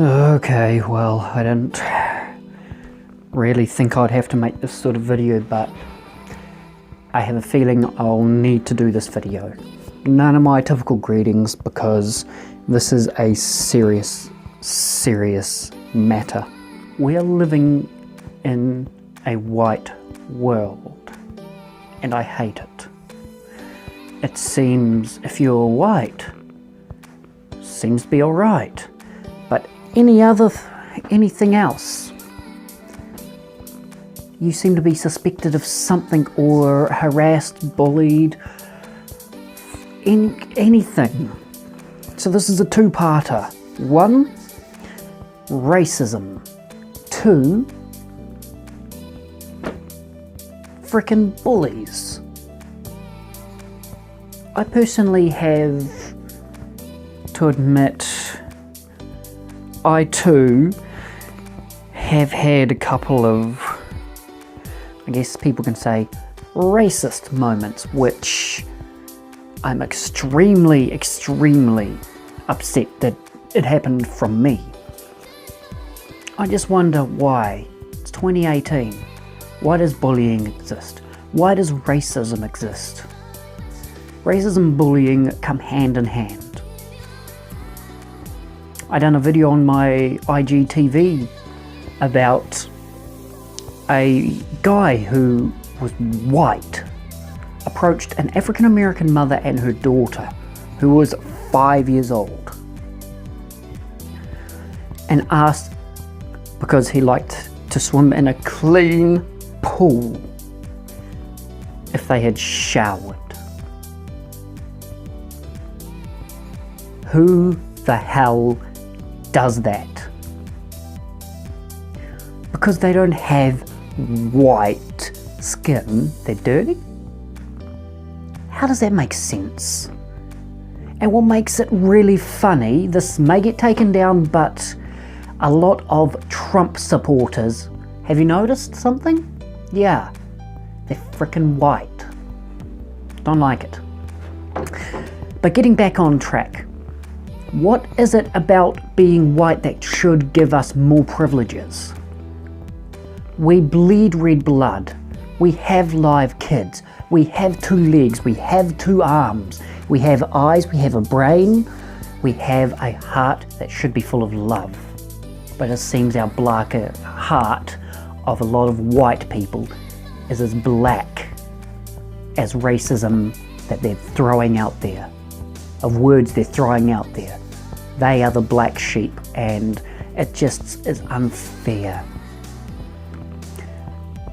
Okay, well, I didn't really think I'd have to make this sort of video, but I have a feeling I'll need to do this video. None of my typical greetings, because this is a serious matter. We are living in a white world, and I hate it. It seems if you're white, seems to be alright, but anything else, you seem to be suspected of something, or harassed, bullied, anything. So this is a two-parter. 1, racism. 2, frickin' bullies. I personally have to admit, I too have had a couple of, I guess people can say, racist moments, which I'm extremely upset that it happened from me. I just wonder why. It's 2018. Why does bullying exist? Why does racism exist? Racism and bullying come hand in hand. I done a video on my IGTV about a guy who was white approached an African American mother and her daughter, who was 5 years old, and asked, because he liked to swim in a clean pool, if they had showered. Who the hell does that? Because they don't have white skin, they're dirty? How does that make sense? And what makes it really funny, this may get taken down, but a lot of Trump supporters, have you noticed something? Yeah, they're frickin' white. Don't like it. But getting back on track, what is it about being white that should give us more privileges? We bleed red blood. We have live kids. We have 2 legs. We have 2 arms. We have eyes. We have a brain. We have a heart that should be full of love. But it seems our black heart of a lot of white people is as black as racism that they're throwing out there, of words they're throwing out there. They are the black sheep, and it just is unfair.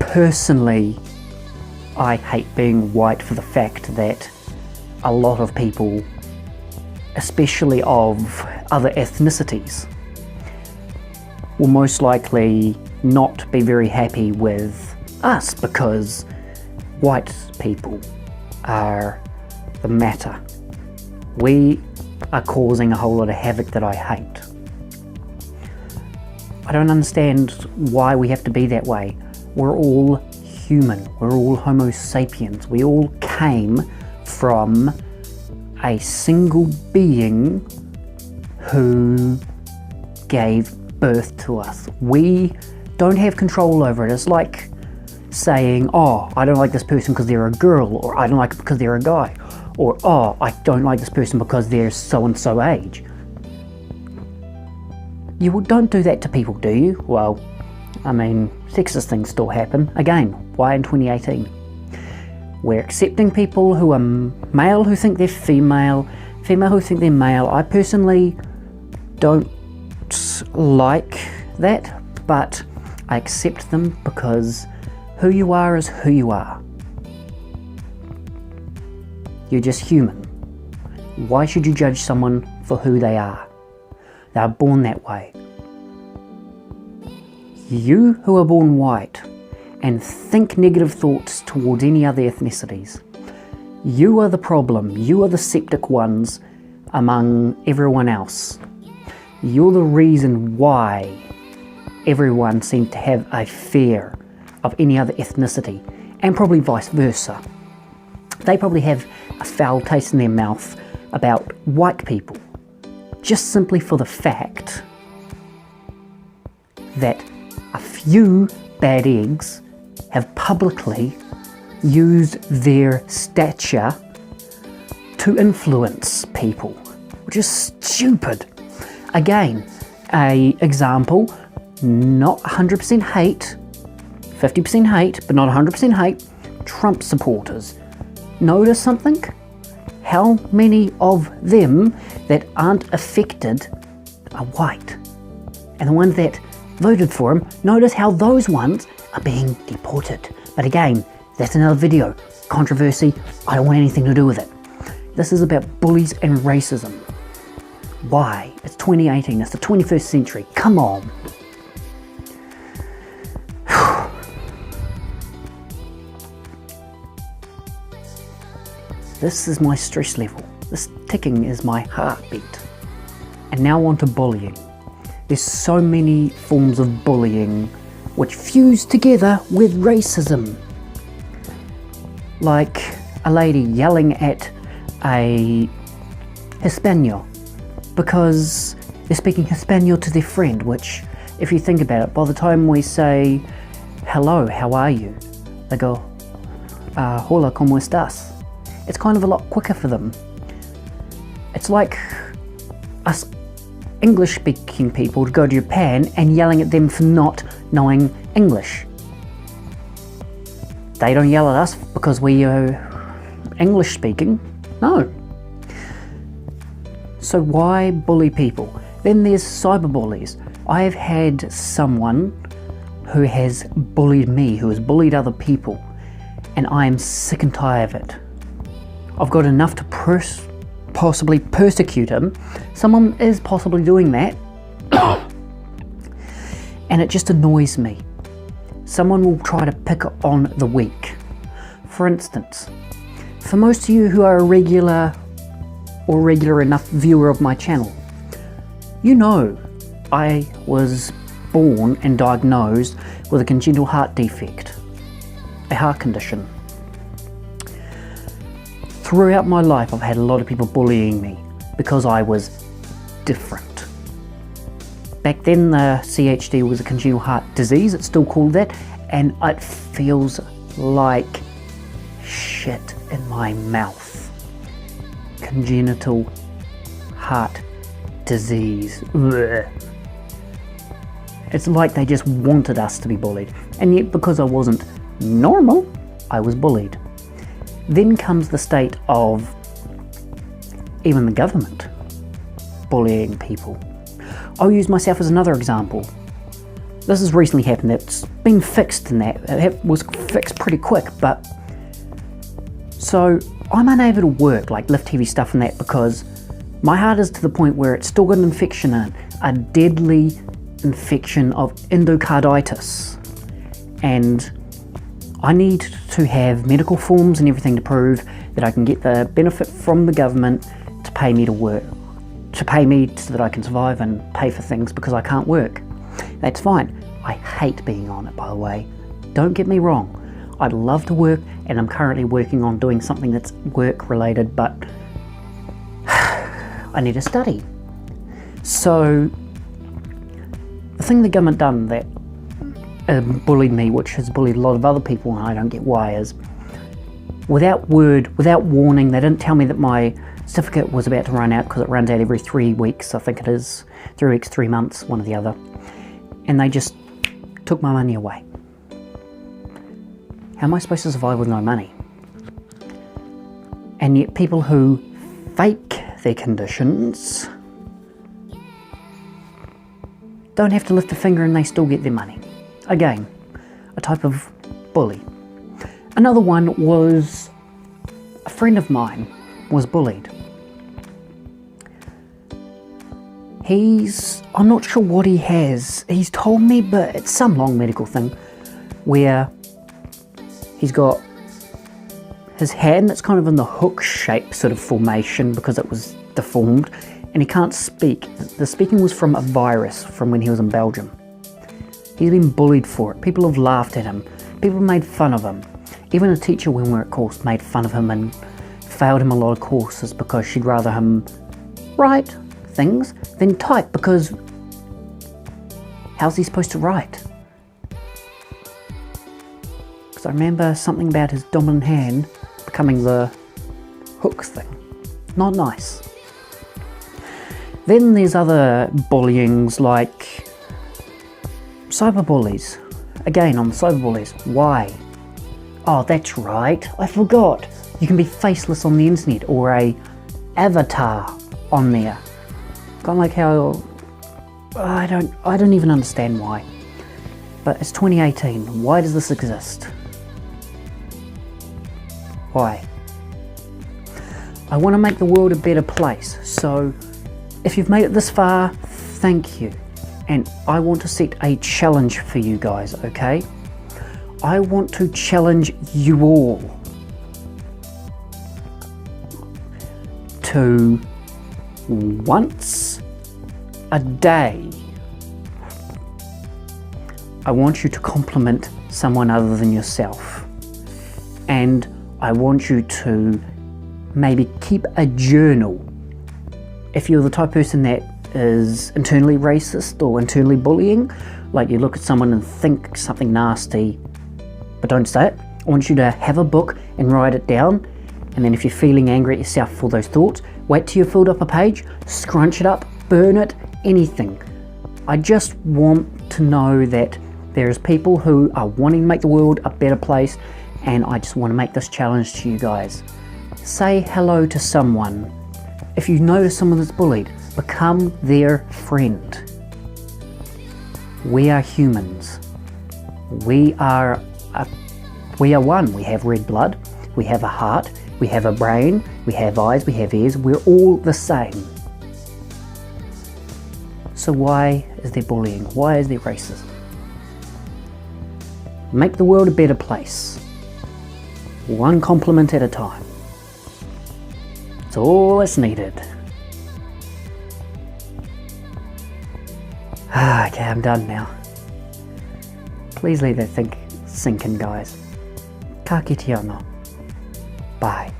Personally, I hate being white for the fact that a lot of people, especially of other ethnicities, will most likely not be very happy with us, because white people are the matter. We are causing a whole lot of havoc that I hate. I don't understand why we have to be that way. We're all human. We're all Homo sapiens. We all came from a single being who gave birth to us. We don't have control over it. It's like saying, oh, I don't like this person because they're a girl, or I don't like it because they're a guy, or oh, I don't like this person because they're so-and-so age. You don't do that to people, do you? Well, I mean, sexist things still happen. Again, why in 2018? We're accepting people who are male who think they're female, female who think they're male. I personally don't like that, but I accept them because who you are is who you are. You're just human. Why should you judge someone for who they are? They are born that way. You who are born white and think negative thoughts towards any other ethnicities, you are the problem. You are the septic ones among everyone else. You're the reason why everyone seems to have a fear of any other ethnicity, and probably vice versa. They probably have a foul taste in their mouth about white people, just simply for the fact that a few bad eggs have publicly used their stature to influence people, which is stupid. Again, a example, not 100% hate, 50% hate, but not 100% hate, Trump supporters. Notice something? How many of them that aren't affected are white? And the ones that voted for him, notice how those ones are being deported. But again, that's another video. Controversy, I don't want anything to do with it. This is about bullies and racism. Why? It's 2018, it's the 21st century. Come on. This is my stress level. This ticking is my heartbeat. And now on to bullying. There's so many forms of bullying which fuse together with racism. Like a lady yelling at a Hispanic because they're speaking Hispanic to their friend, which, if you think about it, by the time we say, hello, how are you? They go, hola, ¿cómo estás? It's kind of a lot quicker for them. It's like us English-speaking people to go to Japan and yelling at them for not knowing English. They don't yell at us because we are English-speaking. No. So why bully people? Then there's cyberbullies. I've had someone who has bullied me, who has bullied other people, and I am sick and tired of it. I've got enough to possibly persecute him. Someone is possibly doing that. And it just annoys me. Someone will try to pick on the weak. For instance, for most of you who are a regular enough viewer of my channel, you know I was born and diagnosed with a congenital heart defect, a heart condition. Throughout my life, I've had a lot of people bullying me because I was different. Back then, the CHD was a congenital heart disease, it's still called that, and it feels like shit in my mouth. Congenital heart disease. Ugh. It's like they just wanted us to be bullied, and yet because I wasn't normal, I was bullied. Then comes the state of even the government bullying people. I'll use myself as another example. This has recently happened. It's been fixed in that. It was fixed pretty quick, but so I'm unable to work, like lift heavy stuff and that, because my heart is to the point where it's still got an infection in it, a deadly infection of endocarditis, and I need to have medical forms and everything to prove that I can get the benefit from the government to pay me to work, to pay me so that I can survive and pay for things because I can't work. That's fine. I hate being on it, by the way. Don't get me wrong. I'd love to work, and I'm currently working on doing something that's work related, but I need to study. So the thing the government done that bullied me, which has bullied a lot of other people, and I don't get why, is without warning, they didn't tell me that my certificate was about to run out, because it runs out every 3 weeks, I think it is. 3 weeks, 3 months, one or the other. And they just took my money away. How am I supposed to survive with no money? And yet people who fake their conditions don't have to lift a finger and they still get their money. Again, a type of bully. Another one was a friend of mine was bullied. I'm not sure what he has. He's told me, but it's some long medical thing where he's got his hand that's kind of in the hook shape sort of formation because it was deformed, and he can't speak. The speaking was from a virus from when he was in Belgium. He's been bullied for it. People have laughed at him. People have made fun of him. Even a teacher when we were at course made fun of him and failed him a lot of courses because she'd rather him write things than type, because how's he supposed to write? Because I remember something about his dominant hand becoming the hook thing. Not nice. Then there's other bullyings like cyberbullies. Again, on the cyberbullies. Why? Oh, that's right. I forgot. You can be faceless on the internet or a avatar on there. Kind of like how I don't even understand why. But it's 2018. Why does this exist? Why? I want to make the world a better place. So if you've made it this far, thank you. And I want to set a challenge for you guys, okay? I want to challenge you all to once a day, I want you to compliment someone other than yourself. And I want you to maybe keep a journal. If you're the type of person that is internally racist or internally bullying, like you look at someone and think something nasty, but don't say it, I want you to have a book and write it down. And then if you're feeling angry at yourself for those thoughts, wait till you've filled up a page, scrunch it up, burn it, anything. I just want to know that there's people who are wanting to make the world a better place, and I just want to make this challenge to you guys. Say hello to someone. If you notice someone that's bullied, become their friend. We are humans. We are one. We have red blood, we have a heart, we have a brain, we have eyes, we have ears. We're all the same. So why is there bullying? Why is there racism? Make the world a better place. One compliment at a time. It's all that's needed. Okay, I'm done now. Please leave that sink in, guys. Ka kite anō. Bye.